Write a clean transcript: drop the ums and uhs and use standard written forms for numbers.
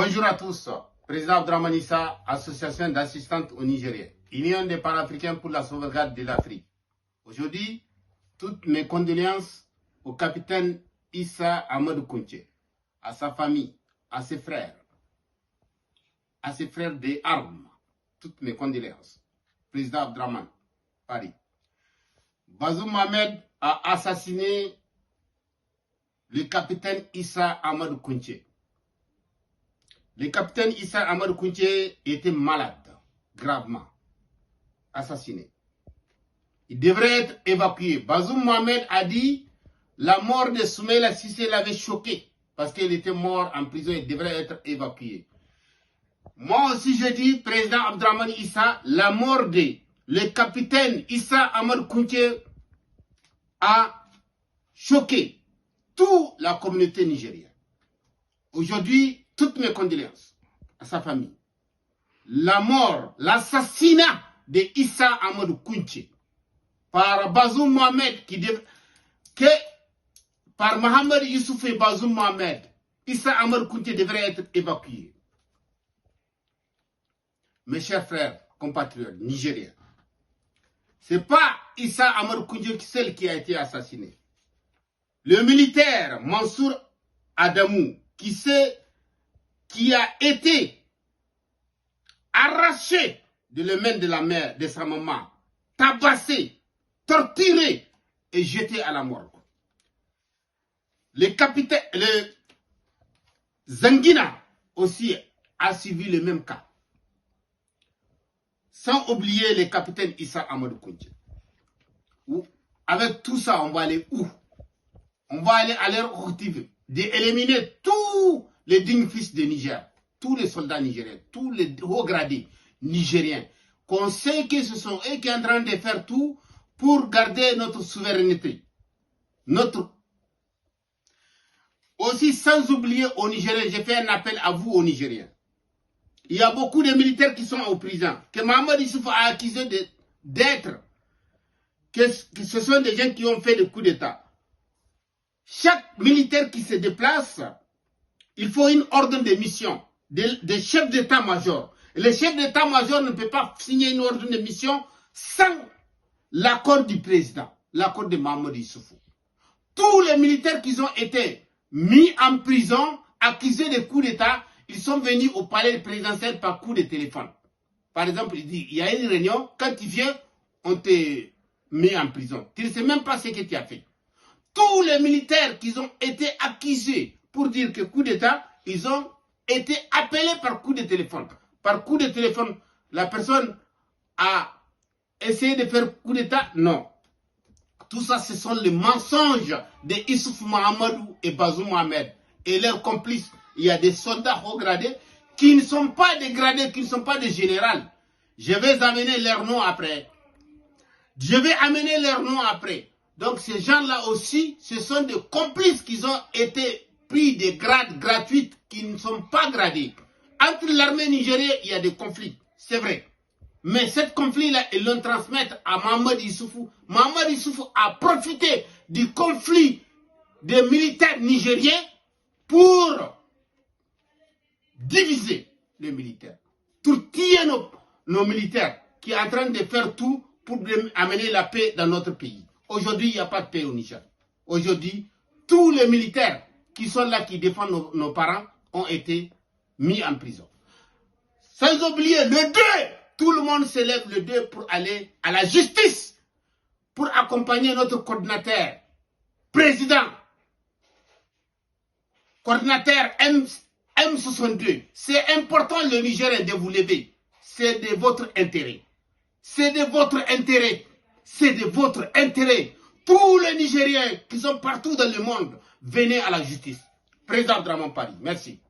Bonjour à tous. Président Abdraman Issa, association d'assistantes au Nigeria, Union des Panafricains pour la sauvegarde de l'Afrique. Aujourd'hui, toutes mes condoléances au capitaine Issa Amadou Kounché, à sa famille, à ses frères des armes. Toutes mes condoléances. Président Abdraman, Paris. Bazoum Mohamed a assassiné le capitaine Issa Amadou Kounché. Le capitaine Issa Amadou Kounché était malade, gravement, assassiné. Il devrait être évacué. Bazoum Mohamed a dit la mort de Soumaïla Cissé l'avait choqué parce qu'il était mort en prison, il devrait être évacué. Moi aussi je dis, président Abdraman Issa, la mort de le capitaine Issa Amadou Kounché a choqué toute la communauté nigérienne. Aujourd'hui, toutes mes condoléances à sa famille. La mort, l'assassinat de Issa Amadou Kounché par Bazoum Mohamed, par Mohamed Youssouf et Bazoum Mohamed, Issa Amadou Kounché devrait être évacué. Mes chers frères, compatriotes nigériens, ce n'est pas Issa Amadou Kounché seul qui a été assassiné. Le militaire Mansour Adamou, qui a été arraché de la main de la mère, de sa maman, tabassé, torturé et jeté à la morgue. Le capitaine, le Zangina aussi a suivi le même cas. Sans oublier le capitaine Issa Amadou Kounché. Avec tout ça, on va aller où? On va aller à leur objectif d'éliminer tous les dignes fils de Niger, tous les soldats nigériens, tous les hauts gradés nigériens, qu'on sait que ce sont eux qui sont en train de faire tout pour garder notre souveraineté. Aussi, sans oublier aux Nigériens, j'ai fait un appel à vous aux Nigériens. Il y a beaucoup de militaires qui sont en prison, que Mohamed Youssouf a accusé d'être, que ce sont des gens qui ont fait le coup d'État. Chaque militaire qui se déplace, il faut une ordre de mission des chefs d'état-major. Le chef d'état-major ne peut pas signer une ordre de mission sans l'accord du président, l'accord de Mohamed Youssouf. Tous les militaires qui ont été mis en prison, accusés de coup d'État, ils sont venus au palais présidentiel par coup de téléphone. Par exemple, il dit, il y a une réunion, quand tu viens, on te met en prison. Tu ne sais même pas ce que tu as fait. Tous les militaires qui ont été accusés pour dire que coup d'État, ils ont été appelés par coup de téléphone. Par coup de téléphone, la personne a essayé de faire coup d'État? Non. Tout ça, ce sont les mensonges de Issouf Mahamadou et Bazoum Mohamed et leurs complices. Il y a des soldats haut gradés qui ne sont pas des gradés, qui ne sont pas des généraux. Je vais amener leurs noms après. Donc ces gens-là aussi, ce sont des complices qui ont été pris des grades gratuits qui ne sont pas gradés. Entre l'armée nigérienne, il y a des conflits, c'est vrai. Mais ce conflit-là, ils l'ont transmis à Mohamed Youssouf. Mohamed Youssouf a profité du conflit des militaires nigériens pour diviser les militaires. Tortiller nos militaires qui sont en train de faire tout pour amener la paix dans notre pays. Aujourd'hui, il n'y a pas de paix au Niger. Aujourd'hui, tous les militaires qui sont là, qui défendent nos parents, ont été mis en prison. Sans oublier le 2, tout le monde se lève le 2 pour aller à la justice, pour accompagner notre coordinateur, président, coordinateur M62. C'est important le Niger de vous lever. C'est de votre intérêt. C'est de votre intérêt. C'est de votre intérêt. Tous les Nigériens qui sont partout dans le monde, venez à la justice. Président Abdraman Paris. Merci.